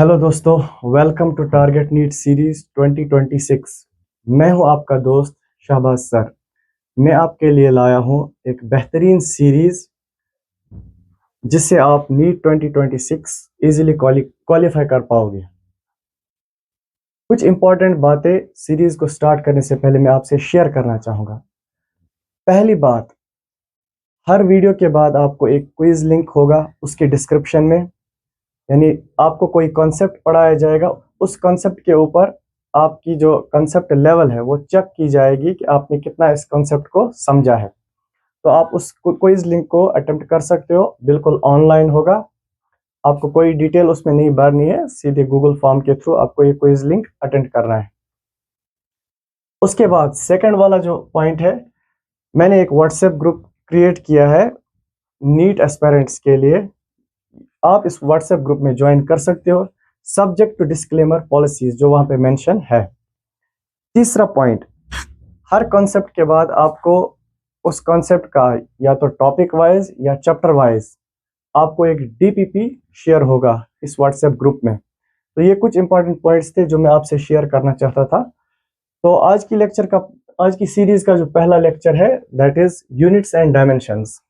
Hello दोस्तों, welcome to target NEET series 2026। मैं हूं आपका दोस्त शाहबाज सर। मैं आपके लिए लाया हूं एक बेहतरीन सीरीज जिससे आप नीट 2026 इजीली क्वालिफाई कर पाओगे। कुछ इंपॉर्टेंट बातें सीरीज को स्टार्ट करने से पहले मैं आपसे शेयर करना चाहूँगा। पहली बात, हर वीडियो के बाद आपको एक क्विज लिंक होगा उसके डिस्क्रिप्शन में। यानी आपको कोई कॉन्सेप्ट पढ़ाया जाएगा, उस कॉन्सेप्ट के ऊपर आपकी जो कॉन्सेप्ट लेवल है वो चेक की जाएगी कि आपने कितना इस कॉन्सेप्ट को समझा है। तो आप उस क्विज लिंक को अटेम्प्ट कर सकते हो, बिल्कुल ऑनलाइन होगा। आपको कोई डिटेल उसमें नहीं भरनी है, सीधे गूगल फॉर्म के थ्रू आपको ये क्विज लिंक अटेंड करना है। उसके बाद सेकंड वाला जो पॉइंट है, मैंने एक व्हाट्सएप ग्रुप क्रिएट किया है नीट एस्पायरेंट्स के लिए। आप इस व्हाट्सएप ग्रुप में ज्वाइन कर सकते हो, सब्जेक्ट टू डिस्क्लेमर पॉलिसीज जो वहां पे मेंशन है। तीसरा पॉइंट, हर कॉन्सेप्ट के बाद आपको उस कॉन्सेप्ट का या तो टॉपिक वाइज या चैप्टर वाइज आपको एक डीपीपी शेयर होगा इस व्हाट्सएप ग्रुप में। तो ये कुछ इंपॉर्टेंट पॉइंट्स थे जो मैं आपसे शेयर करना चाहता था। तो आज की सीरीज का जो पहला लेक्चर है that is units and dimensions.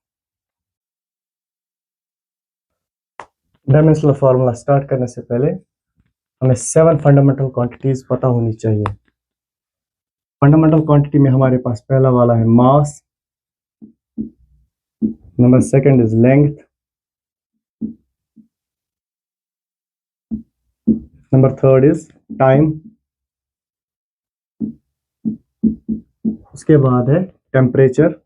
Dimensional formula start करने से पहले हमें 7 फंडामेंटल क्वांटिटीज पता होनी चाहिए। फंडामेंटल क्वांटिटी में हमारे पास पहला वाला है mass, number second is length, number third is time, उसके बाद है टेम्परेचर,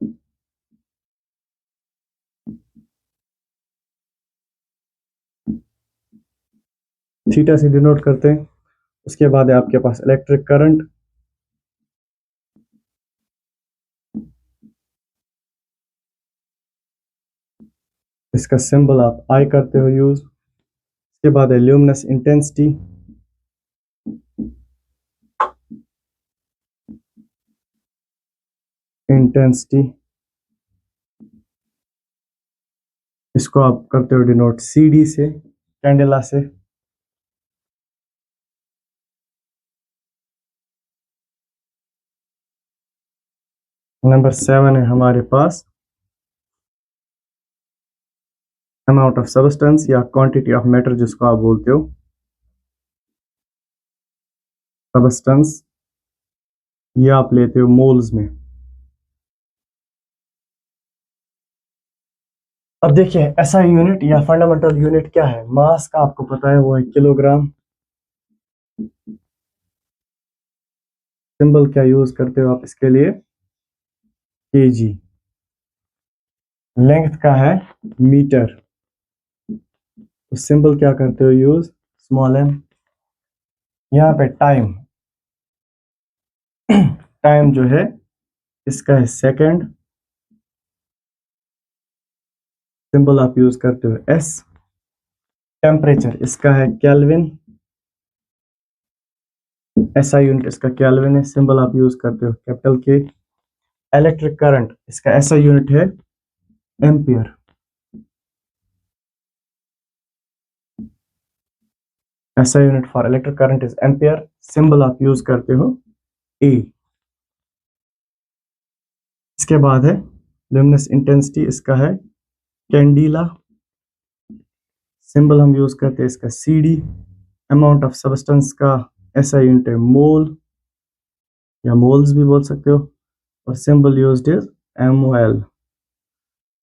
थीटा से डिनोट करते हैं। उसके बाद है आपके पास इलेक्ट्रिक करंट, इसका सिंबल आप आई करते हो यूज। उसके बाद है ल्यूमिनस इंटेंसिटी, इसको आप करते हो डिनोट CD से, कैंडेला से। नंबर 7 है हमारे पास अमाउंट ऑफ सब्सटेंस या क्वांटिटी ऑफ मैटर जिसको आप बोलते हो सब्सटेंस, ये आप लेते हो मोल्स में। अब देखिए SI यूनिट या फंडामेंटल यूनिट क्या है। मास का आपको पता है वो है किलोग्राम। सिंबल क्या यूज करते हो आप इसके लिए, केजी। लेंथ का है मीटर, तो सिंबल क्या करते हो यूज, स्मॉल m। यहाँ पे टाइम, टाइम जो है इसका है सेकंड, सिंबल आप यूज करते हो S। टेम्परेचर इसका है केल्विन, SI यूनिट इसका केल्विन है, सिंबल आप यूज करते हो कैपिटल K। इलेक्ट्रिक करंट इसका SI यूनिट है ampere, SI unit for electric current is ampere, symbol आप यूज करते हो A। इसके बाद है ल्यूमिनस इंटेंसिटी, इसका है कैंडिला, सिंबल हम यूज करते हैं इसका CD। अमाउंट ऑफ सब्सटेंस का SI यूनिट है मोल या मोल्स भी बोल सकते हो, और सिंबल यूज्ड इज MOL।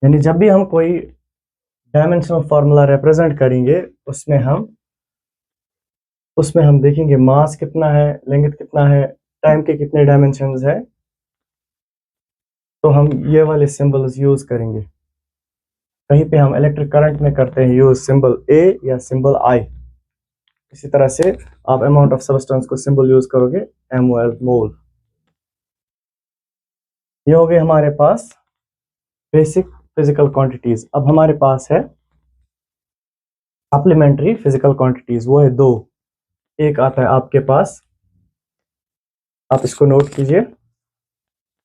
यानी जब भी हम कोई डायमेंशनल फार्मूला रिप्रेजेंट करेंगे उसमें हम देखेंगे मास कितना है, लेंथ कितना है, टाइम के कितने डायमेंशंस है, तो हम ये वाले सिंबल्स यूज करेंगे। कहीं पे हम इलेक्ट्रिक करंट में करते हैं यूज सिंबल A या सिंबल I। इसी तरह से आप अमाउंट ऑफ सब्सटेंस को सिंबल यूज करोगे MOL, मोल। ये हो गए हमारे पास बेसिक फिजिकल क्वांटिटीज। अब हमारे पास है सप्लीमेंट्री फिजिकल क्वांटिटीज, वो है दो। एक आता है आपके पास, आप इसको नोट कीजिए,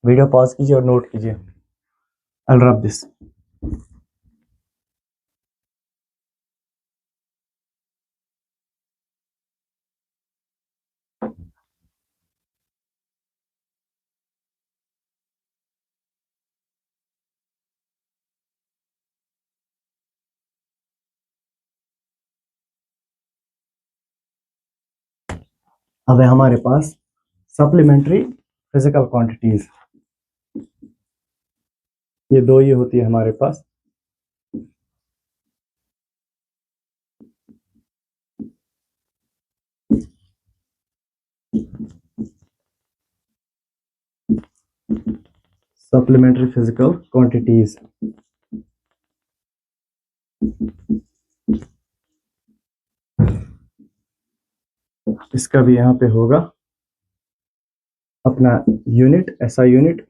वीडियो पॉज कीजिए और नोट कीजिए। I'll rub this। अब है हमारे पास सप्लीमेंट्री फिजिकल क्वांटिटीज, ये दो ही होती है हमारे पास। सप्लीमेंट्री फिजिकल क्वांटिटीज, इसका भी यहाँ पे होगा अपना यूनिट, ऐसा यूनिट,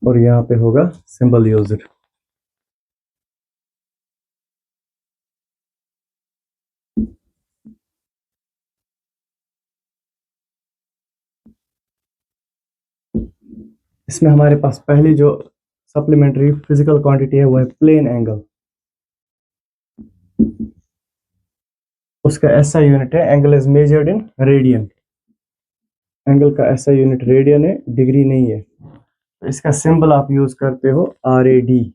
और यहाँ पे होगा सिंबल यूज्ड। इसमें हमारे पास पहली जो सप्लीमेंट्री फिजिकल क्वांटिटी है वो है प्लेन एंगल। उसका ऐसा यूनिट है, angle is measured in radian. Angle का ऐसा यूनिट रेडियन है, डिग्री नहीं है। तो इसका सिंबल आप यूज करते हो RAD।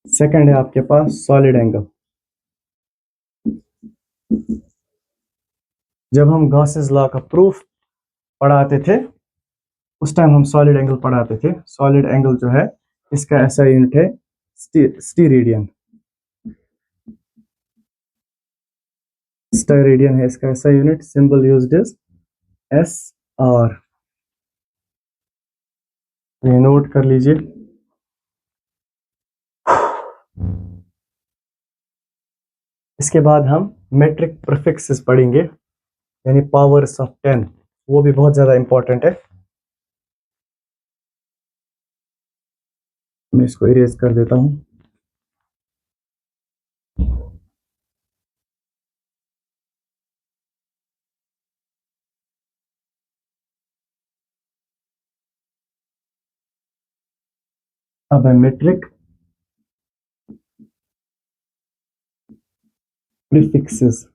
सेकंड है आपके पास सॉलिड एंगल। जब हम गॉसेस लॉ का प्रूफ पढ़ाते थे उस टाइम हम सॉलिड एंगल पढ़ाते थे। सॉलिड एंगल जो है इसका ऐसा यूनिट है स्टीरेडियन। स्टीरेडियन है इसका ऐसा unit, symbol used is SR। ये नोट कर लीजिए। इसके बाद हम मेट्रिक प्रीफिक्सेस पढ़ेंगे, यानी पावर्स ऑफ 10, वो भी बहुत ज्यादा इंपॉर्टेंट है। मैं इसको इरेज कर देता हूं। अब है मेट्रिक प्रीफिक्सेस।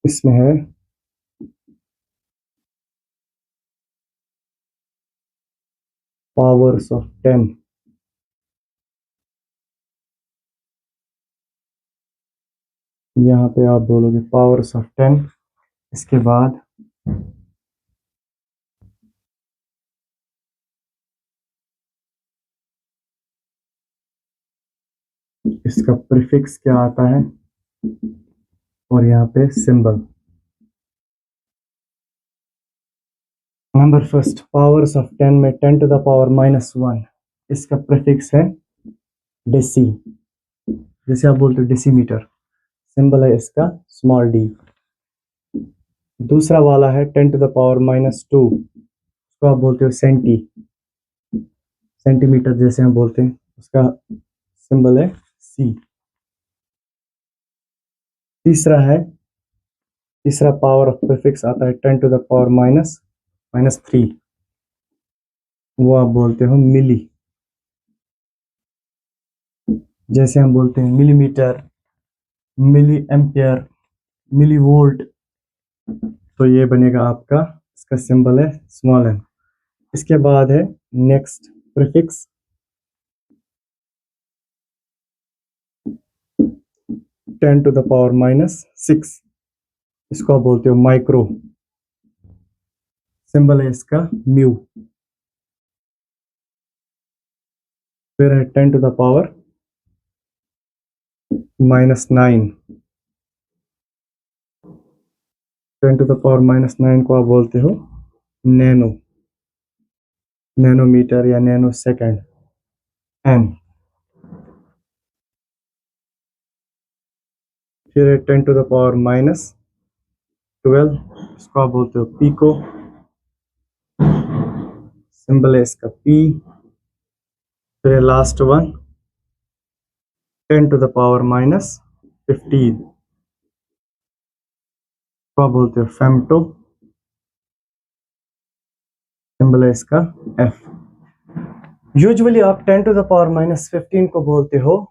इसमें है पावर्स ऑफ 10। यहाँ पे आप बोलोगे पावर्स ऑफ 10। इसके बाद इसका प्रीफिक्स क्या आता है और यहाँ पे symbol. Number first, powers of 10 में 10 टू द पावर -1, इसका प्रीफिक्स है डेसी। जैसे आप बोलते हो डेसीमीटर, सिंबल है इसका स्मॉल d। दूसरा वाला है 10 टू द पावर -2, उसको आप बोलते हो सेंटी, सेंटीमीटर जैसे हम बोलते हैं, उसका सिंबल है C। तीसरा पावर ऑफ प्रीफिक्स आता है 10 टू द पावर -3, वो आप बोलते हो मिली। जैसे हम बोलते हैं millimetre, milli ampere, milli volt, तो ये बनेगा आपका, इसका सिंबल है स्मॉल n। इसके बाद है next prefix 10 to the power -6, इसको आप बोलते हो माइक्रो, सिंबल है इसका म्यू। फिर है 10 to the power -9, 10 to the power -9 को आप बोलते हो नैनो, नैनोमीटर या नैनो सेकेंड, n। फिर है 10 टू द पावर -12, इसको आप बोलते हो पीको, सिंबल है इसका P। फिर last one 10 to the power -15, इसको आप बोलते हो फेम्टो, सिंबल है इसका F। यूजुअली आप 10 टू द पावर -15 को बोलते हो,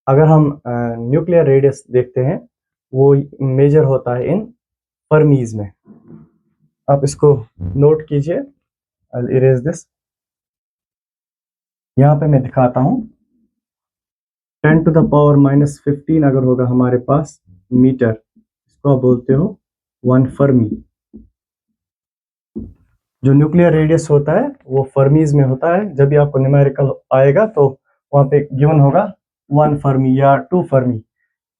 अगर हम न्यूक्लियर रेडियस देखते हैं वो मेजर होता है इन फर्मीज में। आप इसको नोट कीजिए, I'll erase this. यहाँ पे मैं दिखाता हूँ 10 to the power minus 15 अगर होगा हमारे पास मीटर, इसको आप बोलते हो 1 फर्मी। जो न्यूक्लियर रेडियस होता है वो फर्मीज में होता है। जब भी आपको न्यूमेरिकल आएगा तो वहां पे गिवन होगा 1 फर्मी या 2 फर्मी,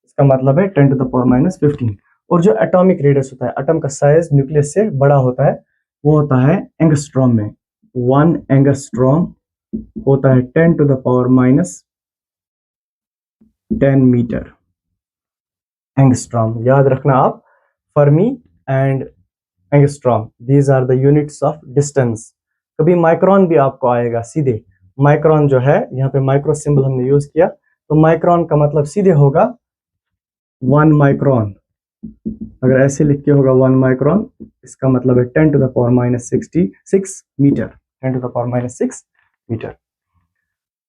इसका मतलब है 10 to the power minus 15। और जो एटॉमिक रेडियस होता है, एटम का साइज न्यूक्लियस से बड़ा होता है, वो होता है एंगस्ट्रॉम में। 1 एंगस्ट्रॉम होता है 10 to the power minus 10 metre. Angstrom याद रखना आप, fermi and angstrom, these are the units of distance. कभी माइक्रोन भी आपको आएगा सीधे, माइक्रोन जो है, यहाँ पे माइक्रो सिंबल हमने यूज किया, तो माइक्रोन का मतलब सीधे होगा 1 माइक्रोन। अगर ऐसे लिख के होगा 1 माइक्रोन, इसका मतलब है 10 to the power minus 66 metre, 10 to the power minus 6 metre.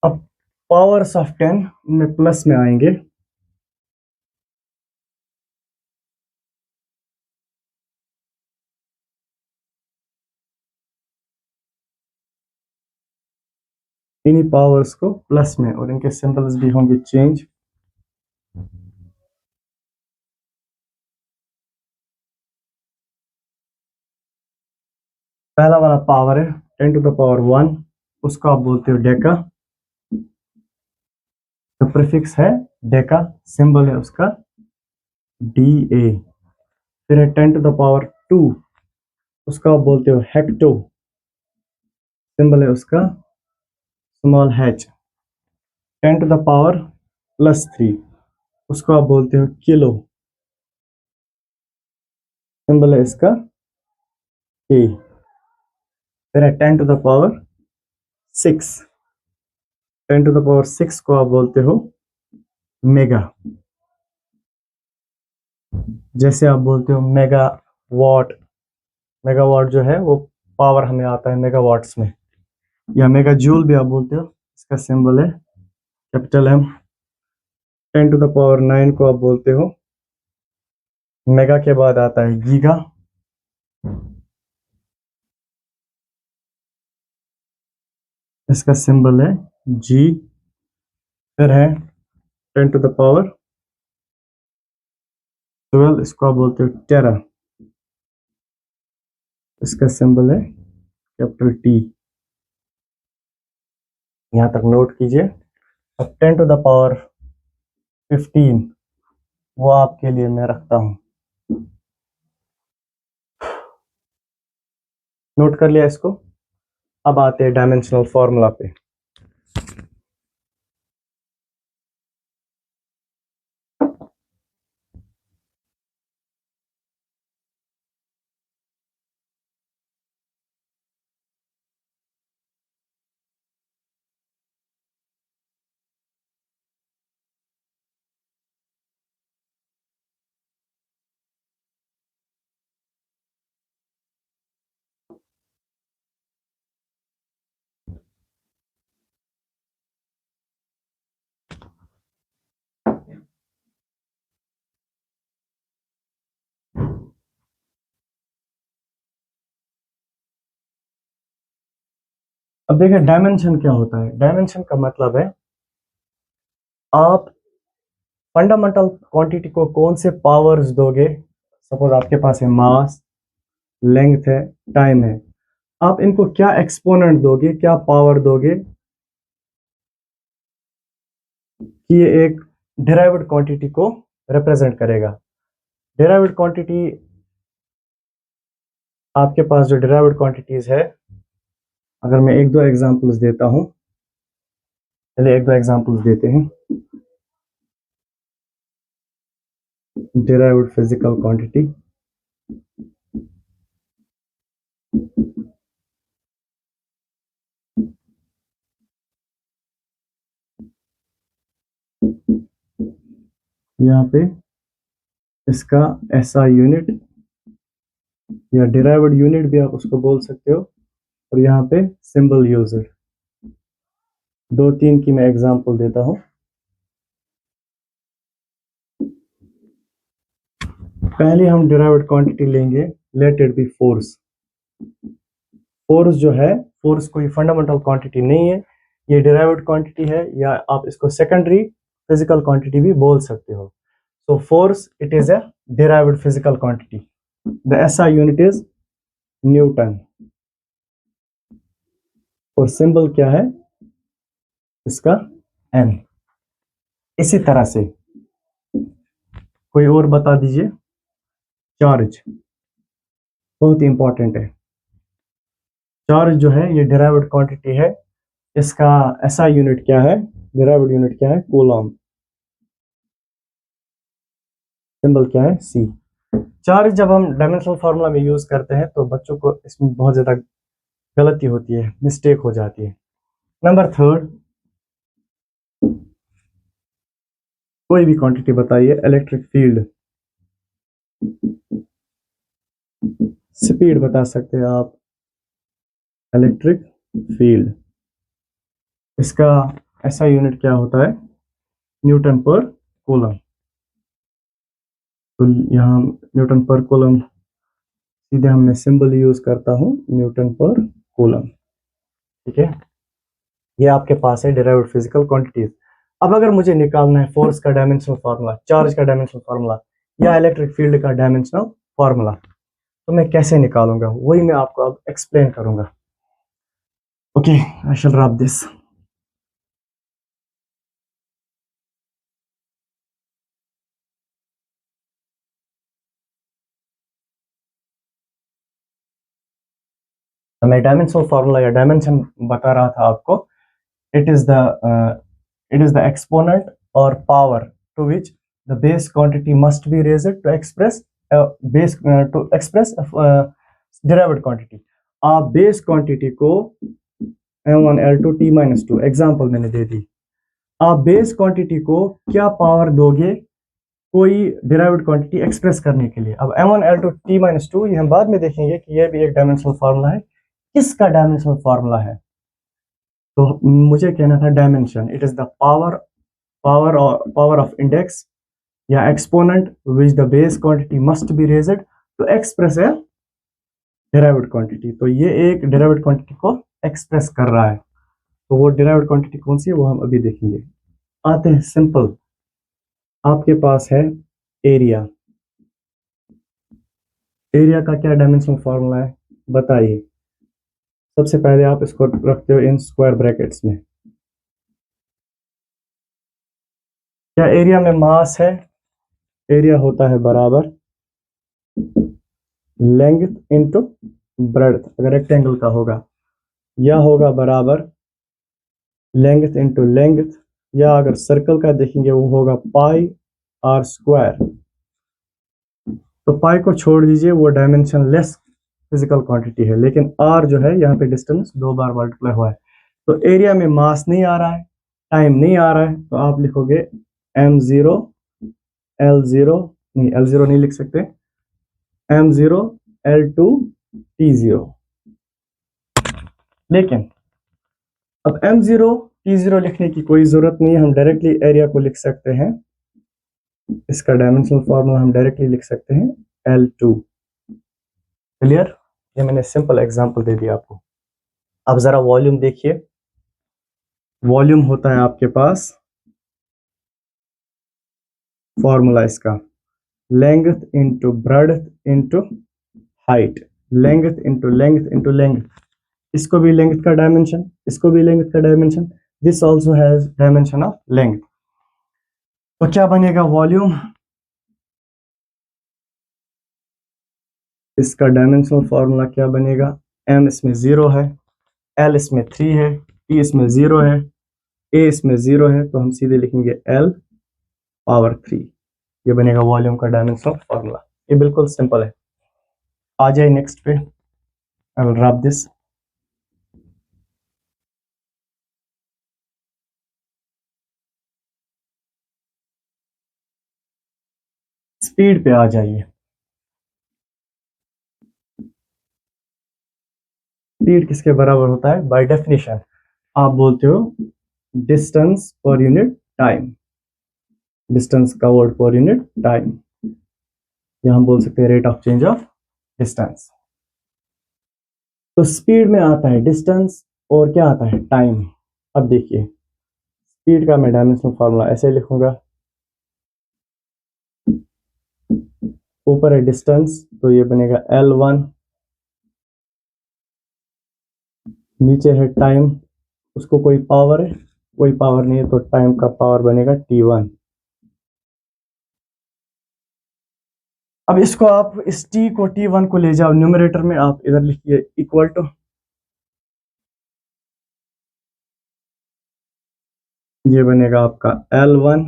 अब पावर्स ऑफ 10 इनमें प्लस में आएंगे। इन्हीं पावर्स को प्लस में, और इनके सिंबल्स भी होंगे चेंज। पहला वाला पावर है 10 to the power 1, उसको आप बोलते हो डेका, तो प्रीफिक्स है डेका, सिंबल है उसका डी ए। फिर है 10 to the power 2, उसका आप बोलते हो हेक्टो, सिंबल है उसका small hatch. 10 to the power plus 3, उसको आप बोलते हो किलो, सिंबल है इसका के। फिर है 10 to the power 6, 10 to the power 6 को आप बोलते हो मेगा, जैसे आप बोलते हो मेगा वॉट। मेगा वॉट जो है वो पावर हमें आता है मेगा वॉट्स में, या मेगा जूल भी आप बोलते हो, इसका सिंबल है capital M. 10 to the power 9 को आप बोलते हो मेगा के बाद आता है गीगा, इसका सिंबल है जी। फिर है 10 to the power 12, इसको आप बोलते हो टेरा, इसका सिंबल है कैपिटल टी। यहां तक नोट कीजिए। अब 10 to the power 15 वो आपके लिए मैं रखता हूं, नोट कर लिया इसको। अब आते हैं डायमेंशनल फॉर्मूला पे। अब देखिए डायमेंशन क्या होता है। डायमेंशन का मतलब है आप फंडामेंटल क्वांटिटी को कौन से पावर्स दोगे। सपोज आपके पास है मास, लेंथ है, टाइम है, आप इनको क्या एक्सपोनेंट दोगे, क्या पावर दोगे कि ये एक डिराइव्ड क्वांटिटी को रिप्रेजेंट करेगा। डिराइव्ड क्वांटिटी, आपके पास जो डिराइव्ड क्वांटिटीज है, अगर मैं एक दो एग्जांपल्स देता हूं, चलिए एक दो एग्जांपल्स देते हैं। डिराइव्ड फिजिकल क्वांटिटी, यहाँ पे इसका एसआई यूनिट या डिराइव्ड यूनिट भी आप उसको बोल सकते हो, और यहाँ पे सिंबल यूजर। दो तीन की मैं एग्जांपल देता हूँ। पहले हम डिराइव्ड क्वांटिटी लेंगे, let it be force. Force जो है, फोर्स कोई फंडामेंटल क्वांटिटी नहीं है, ये डिराइव्ड क्वांटिटी है, या आप इसको सेकेंडरी फिजिकल क्वांटिटी भी बोल सकते हो। So force, it is a derived physical quantity. The SI unit is Newton. और सिंबल क्या है इसका? N. इसी तरह से कोई और बता दीजिए। चार्ज बहुत ही इंपॉर्टेंट है। चार्ज जो है ये डिराइव्ड क्वांटिटी है, इसका SI यूनिट क्या है, डिराइव्ड यूनिट क्या है? कूलम। सिंबल क्या है? C. चार्ज जब हम डायमेंशनल फार्मूला में यूज करते हैं तो बच्चों को इसमें बहुत ज्यादा गलती होती है, मिस्टेक हो जाती है। नंबर थर्ड, कोई भी क्वांटिटी बताइए। इलेक्ट्रिक फील्ड, स्पीड बता सकते हैं आप। इलेक्ट्रिक फील्ड, इसका ऐसा यूनिट क्या होता है? न्यूटन पर कूलम। तो यहाँ न्यूटन पर कूलम, सीधे हम मैं सिंबल यूज करता हूँ न्यूटन पर कूलम। ठीक है, ये आपके पास है डिराइव्ड फिजिकल क्वांटिटीज। अब अगर मुझे निकालना है फोर्स का डायमेंशनल फार्मूला, चार्ज का डायमेंशनल फार्मूला, या इलेक्ट्रिक फील्ड का डायमेंशनल फार्मूला, तो मैं कैसे निकालूंगा वही मैं आपको अब एक्सप्लेन करूंगा। Okay, I shall wrap this. तो मैं डायमेंशनल फार्मूला या डायमेंशन बता रहा था आपको। It is the exponent or power to which the base quantity must be raised to express derived quantity. आप बेस क्वांटिटी को m1 l2 t-2 एग्जांपल मैंने दे दी। आप बेस क्वांटिटी को क्या पावर दोगे कोई डिराइव्ड क्वांटिटी एक्सप्रेस करने के लिए? अब m1 l2 t-2 ये हम बाद में देखेंगे कि यह भी एक डायमेंशनल फार्मूला है। किसका डायमेंशनल फार्मूला है? तो मुझे कहना था dimension, it is the power of index या exponent which the base quantity must be raised to express a derived quantity. तो ये एक डिराइव्ड क्वांटिटी को एक्सप्रेस कर रहा है। तो वो डिराइव्ड क्वांटिटी कौन सी है वो हम अभी देखेंगे। आते हैं सिंपल, आपके पास है एरिया। एरिया का क्या डायमेंशनल फार्मूला है बताइए। सबसे पहले आप इसको रखते हो इन स्क्वायर ब्रैकेट्स में। क्या एरिया में मास है? एरिया होता है बराबर लेंथ इनटू ब्रेड्थ, अगर रेक्टेंगल का होगा, या होगा बराबर लेंथ इनटू लेंथ, या अगर सर्कल का देखेंगे वो होगा पाई आर स्क्वायर। तो पाई को छोड़ दीजिए, वो डायमेंशन लेस फिजिकल क्वांटिटी है, लेकिन आर जो है यहाँ पे डिस्टेंस 2 बार मल्टीप्लाई हुआ है। तो एरिया में मास नहीं आ रहा है, टाइम नहीं आ रहा है, तो आप लिखोगे m0 l0, नहीं l0 नहीं लिख सकते, m0 l2 t0। लेकिन अब m0 t0 लिखने की कोई जरूरत नहीं है, हम डायरेक्टली एरिया को लिख सकते हैं। इसका डायमेंशनल फार्मूला हम डायरेक्टली लिख सकते हैं l2। क्लियर? ये मैंने सिंपल एग्जांपल दे दिया आपको। अब जरा वॉल्यूम देखिए। वॉल्यूम होता है आपके पास फॉर्मूला इसका length into breadth into height, length into length into length. इसको भी लेंथ का डायमेंशन, इसको भी लेंथ का dimension, this also has dimension of length. तो क्या बनेगा वॉल्यूम? इसका डायमेंशनल फॉर्मूला क्या बनेगा? m इसमें 0 है, l इसमें 3 है, t इसमें 0 है, a इसमें 0 है, तो हम सीधे लिखेंगे l पावर 3। ये बनेगा वॉल्यूम का डायमेंशनल फॉर्मूला। ये बिल्कुल सिंपल है। आ जाए नेक्स्ट पे, I will wrap this. Speed पे आ जाइए। स्पीड किसके बराबर होता है? बाय डेफिनेशन आप बोलते हो डिस्टेंस पर यूनिट टाइम, डिस्टेंस कवर्ड पर यूनिट टाइम, या हम बोल सकते हैं rate of change of distance. तो स्पीड में आता है डिस्टेंस और क्या आता है टाइम। अब देखिए स्पीड का मैं डायमेंशनल फार्मूला ऐसे लिखूंगा, ऊपर है डिस्टेंस तो ये बनेगा L1, नीचे है टाइम, उसको कोई पावर है, कोई पावर नहीं है तो टाइम का पावर बनेगा T1। अब इसको आप इस T को T1 को ले जाओ न्यूमरेटर में, आप इधर लिखिए इक्वल टू, ये बनेगा आपका L1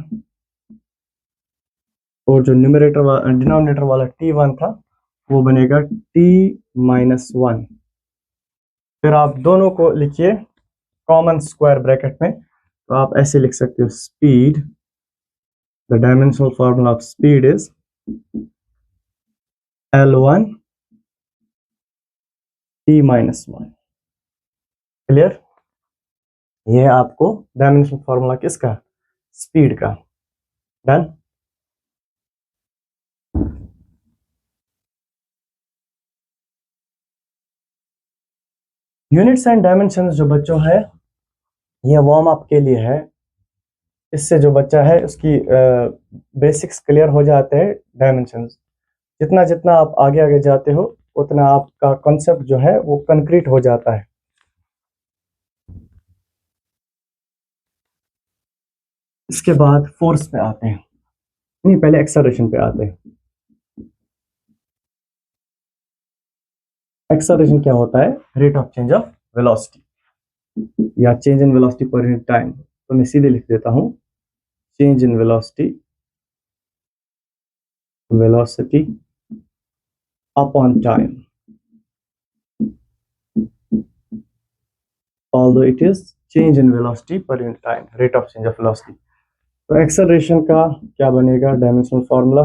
और जो न्यूमरेटर वाला डिनोमिनेटर वाला T1 था वो बनेगा T-1। फिर आप दोनों को लिखिए कॉमन स्क्वायर ब्रैकेट में, तो आप ऐसे लिख सकते हो speed, the dimensional formula of speed is L1 T-1। Clear? ये है आपको डायमेंशनल फॉर्मूला किसका, स्पीड का। डन। यूनिट्स एंड डायमेंशंस जो बच्चों है ये वार्म अप के लिए है, इससे जो बच्चा है उसकी बेसिक्स क्लियर हो जाते हैं। डायमेंशंस जितना जितना आप आगे आगे जाते हो उतना आपका कॉन्सेप्ट जो है वो कंक्रीट हो जाता है। इसके बाद फोर्स पे आते हैं, नहीं पहले एक्सेलरेशन पे आते हैं। एक्सेलरेशन क्या होता है, rate of change of velocity या चेंज इन वेलोसिटी पर यूनिट टाइम। तो मैं सीधे लिख देता हूं change in velocity, velocity upon time, although it is change in velocity per unit time, rate of change of velocity। तो एक्सेलरेशन का क्या बनेगा डायमेंशनल फॉर्मूला,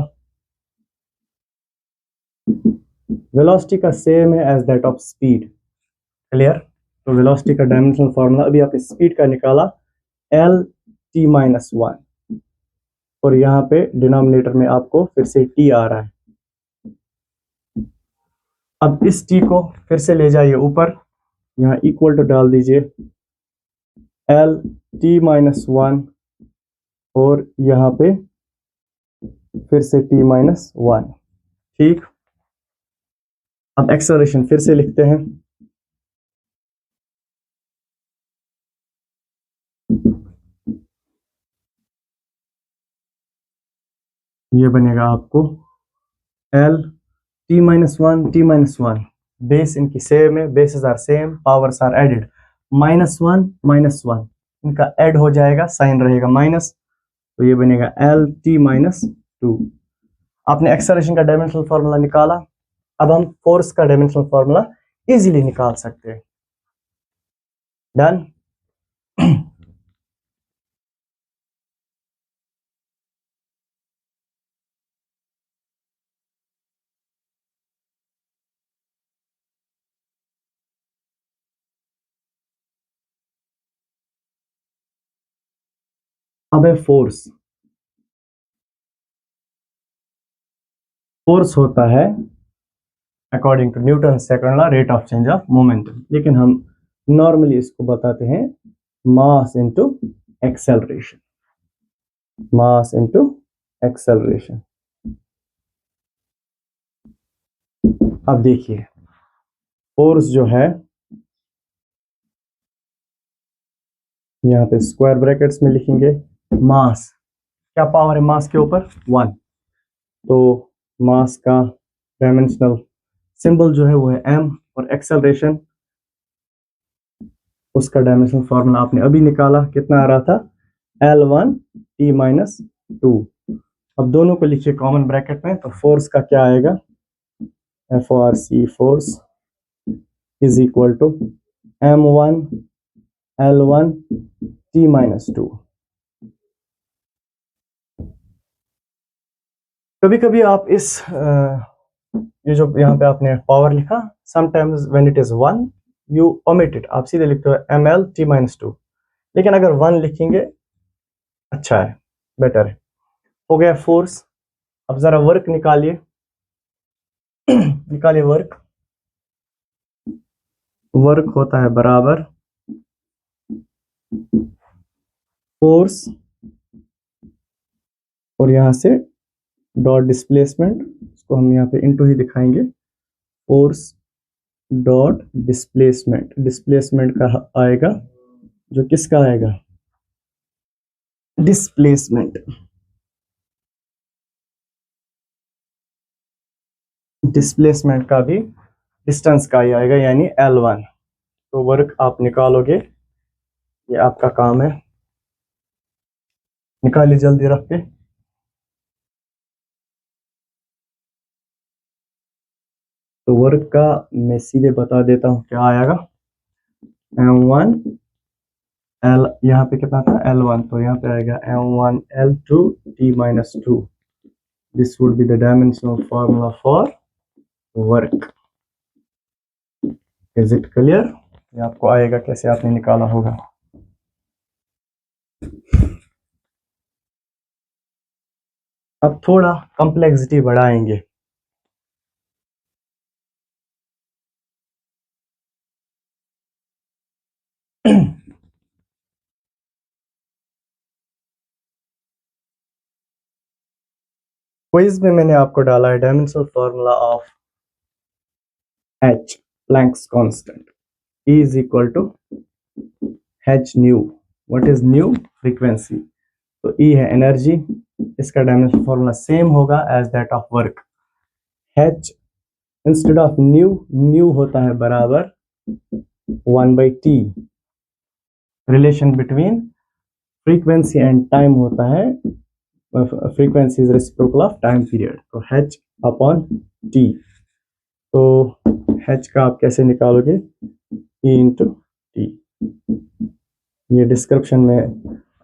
वेलोसिटी का सेम है as that of speed. Clear? तो वेलोसिटी का dimensional formula अभी आपने स्पीड का निकाला L-T-1 और यहाँ पे डिनोमिनेटर में आपको फिर से T आ रहा है। अब इस T को फिर से ले जाइए ऊपर, यहाँ इक्वल टू डाल दीजिए L-T-1 और यहाँ पे फिर से T-1। ठीक, अब एक्सेलरेशन फिर से लिखते हैं, ये बनेगा आपको L-T-1 बेस इनकी सेम है, bases are same, powers are added, -1 इनका ऐड हो जाएगा, साइन रहेगा माइनस, तो ये बनेगा L-T-2। आपने एक्सेलरेशन का डायमेंशनल फार्मूला निकाला, अब हम फोर्स का डायमेंशनल फार्मूला इजीली निकाल सकते हैं। डन। अब है फोर्स। फोर्स होता है according to Newton second law rate of change of momentum, लेकिन हम नॉर्मली इसको बताते हैं mass into acceleration, mass into acceleration. अब देखिए फोर्स जो है यहाँ पे स्क्वायर ब्रैकेट्स में लिखेंगे, मास क्या पावर है मास के ऊपर 1, तो मास का डायमेंशनल सिंबल जो है वो है m, और एक्सेलरेशन उसका डायमेंशनल फॉर्मूला आपने अभी निकाला, कितना आ रहा था L1 T-2। अब दोनों को लिखिए कॉमन ब्रैकेट में, तो फोर्स का क्या आएगा, FORC force is equal to M1 L1 T-2। कभी कभी आप इस ये जो यहाँ पे आपने पावर लिखा, sometimes when it is 1 you omit it, आप सीधे लिखते हो ML T-2, लेकिन अगर 1 लिखेंगे अच्छा है, बेटर है। हो गया फोर्स। अब जरा वर्क निकालिए, निकालिए वर्क। वर्क होता है बराबर फोर्स और यहाँ से डॉट डिस्प्लेसमेंट, इसको हम यहाँ पे इनटू ही दिखाएंगे, फोर्स डॉट डिस्प्लेसमेंट, डिस्प्लेसमेंट का आएगा जो किसका आएगा, डिस्प्लेसमेंट, डिस्प्लेसमेंट का भी डिस्टेंस का ही आएगा यानी L1। तो वर्क आप निकालोगे, ये आपका काम है, निकालिए जल्दी रख के। तो वर्क का मैं सीधे बता देता हूँ क्या आएगा, M1 L, यहाँ पे कितना था L1, तो यहाँ पे आएगा M1 L2 T minus 2। This would be the dimensional formula for work. Is it clear? ये आपको आएगा कैसे आपने निकाला होगा। अब थोड़ा कॉम्प्लेक्सिटी बढ़ाएंगे। क्विज में मैंने आपको डाला है dimensional formula of H, Planck's constant, E is equal to H nu. What is nu? Frequency. तो E है एनर्जी, इसका डायमेंशनल फॉर्मूला सेम होगा as that of work. H instead of nu, nu होता है बराबर 1/T। Relation between frequency and time होता है, frequency is reciprocal of time period, तो H अपॉन T। तो H का आप कैसे निकालोगे, E इंटू टी। ये डिस्क्रिप्शन में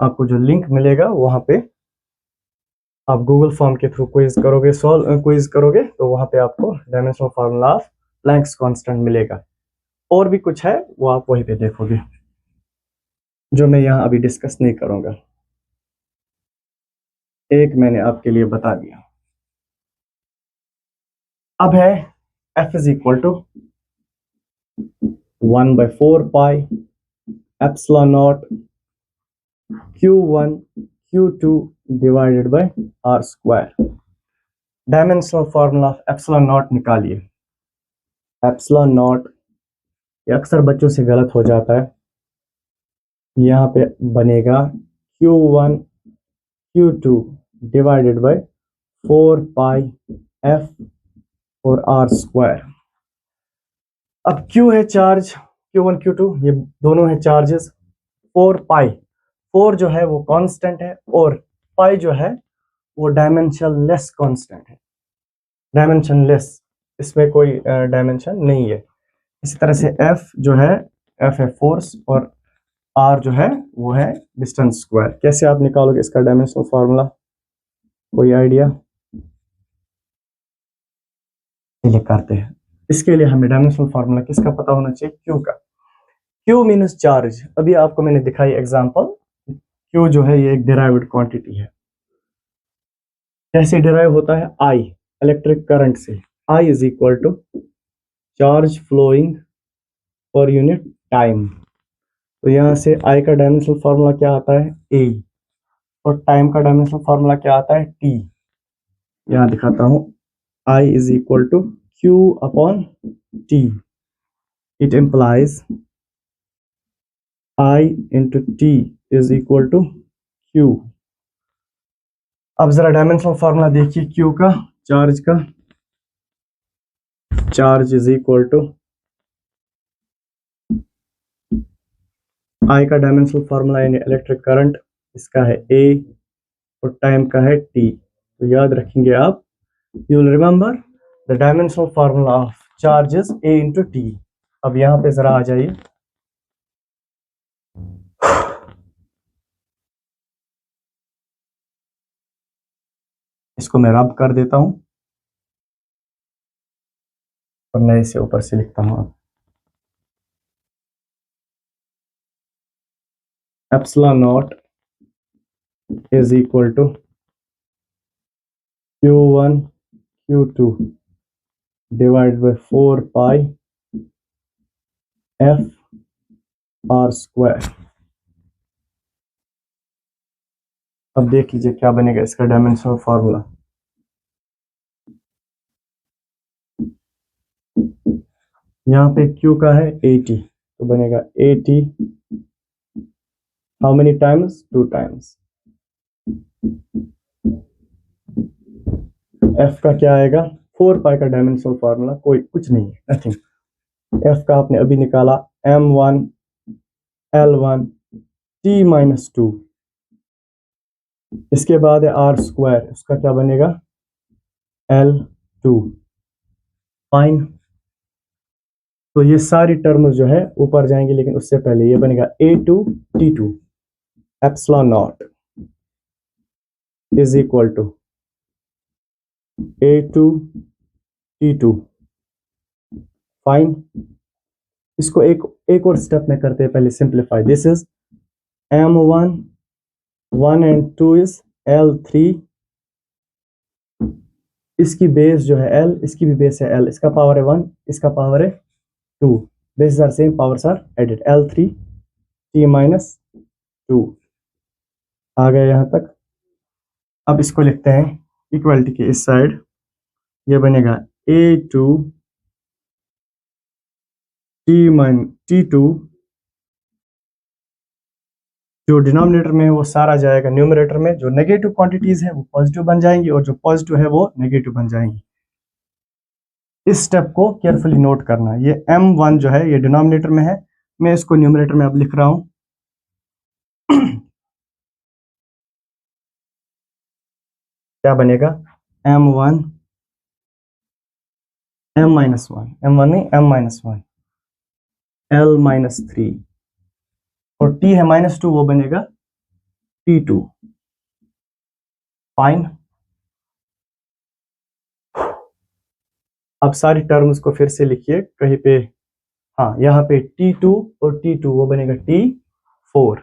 आपको जो लिंक मिलेगा वहां पे आप गूगल फॉर्म के थ्रू क्विज करोगे, क्विज करोगे तो वहां पे आपको dimensional formula of Planck's constant मिलेगा। और भी कुछ है वो आप वहीं पे देखोगे, जो मैं यहाँ अभी डिस्कस नहीं करूंगा। एक मैंने आपके लिए बता दिया। अब है F is equal to 1/4 pi epsilon naught Q1 Q2 divided by R square. Dimensional formula of epsilon naught निकालिए। एप्सिलॉन नॉट, ये अक्सर बच्चों से गलत हो जाता है, यहाँ पे बनेगा Q1 Q2 डिवाइडेड बाय 4 पाई F और R स्क्वायर। अब Q है चार्ज, Q1 Q2 ये दोनों है चार्जेस। 4 पाई, 4 जो है वो कांस्टेंट है और पाई जो है वो डायमेंशन लेस कांस्टेंट है, डायमेंशन लेस, इसमें कोई डायमेंशन नहीं है। इसी तरह से F जो है, F है फोर्स और R जो है वो है डिस्टेंस स्क्वायर। कैसे आप निकालोगे इसका डायमेंशनल फार्मूला, कोई आइडिया? चलिए करते हैं। इसके लिए हमें डायमेंशनल फार्मूला किसका पता होना चाहिए, Q का। Q means charge. अभी आपको मैंने दिखाई एग्जांपल, Q जो है ये एक डिराइव्ड क्वांटिटी है। कैसे डिराइव होता है, I इलेक्ट्रिक करंट से। I is equal to charge flowing per unit time. तो यहाँ से I का डायमेंशनल फार्मूला क्या आता है, A, और टाइम का डायमेंशनल फार्मूला क्या आता है, T। यहाँ दिखाता हूँ, I is equal to Q upon T. It implies I into T is equal to Q। अब जरा डायमेंशनल फार्मूला देखिए Q का, चार्ज का। Charge is equal to I का डायमेंशनल फार्मूला यानी इलेक्ट्रिक करंट, इसका है A और टाइम का है T। तो याद रखेंगे आप, you will remember the dimensional formula of charge is A into T। अब यहाँ पे जरा आ जाइए, इसको मैं रब कर देता हूँ और मैं इसे ऊपर से लिखता हूँ। Epsilon not is equal to Q1 Q2 divided by 4 pi F R square. अब देख लीजिए क्या बनेगा इसका डायमेंशनल फार्मूला। यहाँ पे Q का है 80, तो बनेगा 80 how many times, 2 times. F का क्या आएगा, 4 पाई का डायमेंशनल फार्मूला कोई कुछ नहीं है, नथिंग। F का आपने अभी निकाला M1 L1 T माइनस 2। इसके बाद है R स्क्वायर, उसका क्या बनेगा L2। फाइन, तो ये सारी टर्म जो है ऊपर जाएंगे, लेकिन उससे पहले ये बनेगा A2 T2 epsilon naught is equal to A2 T2। Fine, इसको एक और स्टेप में करते हैं, पहले simplify. This is M1 1 and 2 इज L3, इसकी बेस जो है L, इसकी भी बेस है L, इसका पावर है 1, इसका पावर है 2, base are same, powers are added, L3 T minus 2। आ गए यहाँ तक। अब इसको लिखते हैं इक्वलिटी के इस साइड, ये बनेगा A2 T2, जो डिनोमिनेटर में है वो सारा जाएगा न्यूमरेटर में, जो नेगेटिव क्वांटिटीज है वो पॉजिटिव बन जाएंगी और जो पॉजिटिव है वो नेगेटिव बन जाएंगी। इस स्टेप को केयरफुली नोट करना। ये M1 जो है ये डिनोमिनेटर में है, मैं इसको न्यूमरेटर में अब लिख रहा हूं। क्या बनेगा M1 M माइनस 1, M1 नहीं M माइनस 1 L माइनस 3, और T है माइनस 2, वो बनेगा T2। फाइन, अब सारी टर्म्स को फिर से लिखिए कहीं पे। हाँ, यहाँ पे T2 और T2 वो बनेगा T4।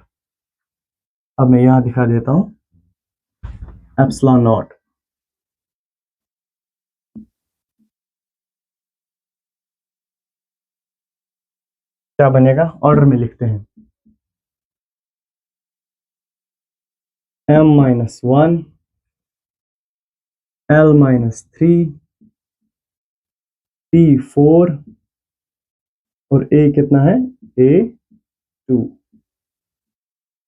अब मैं यहाँ दिखा देता हूँ एप्सिलॉन नॉट। क्या बनेगा, ऑर्डर में लिखते हैं। M minus 1 L minus 3 P4 और A कितना है A2।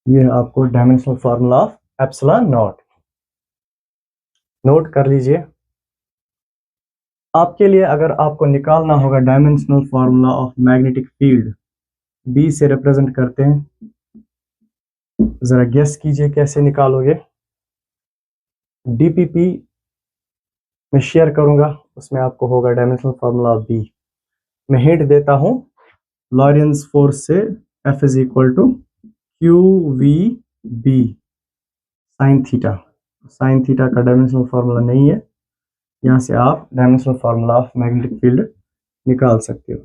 ये है आपको dimensional formula of epsilon not, note कर लीजिए। आपके लिए अगर आपको निकालना होगा dimensional formula of magnetic field, B से रिप्रेजेंट करते हैं, जरा गेस कीजिए कैसे निकालोगे। DPP मैं शेयर करूंगा, उसमें आपको होगा डायमेंशनल फार्मूला ऑफ B। मैं हिंट देता हूं, लॉरेंस फोर्स से F is equal to QVB sine theta. Sine theta का डायमेंशनल फार्मूला नहीं है, यहाँ से आप dimensional formula of magnetic field निकाल सकते हो।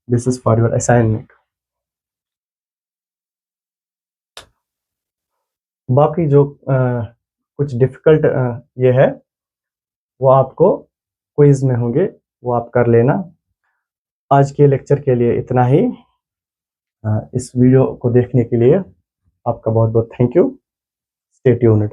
This is for your assignment. बाकी जो कुछ डिफिकल्ट ये है वो आपको क्विज में होंगे, वो आप कर लेना। आज के लेक्चर के लिए इतना ही। इस वीडियो को देखने के लिए आपका बहुत बहुत थैंक यू। Stay tuned.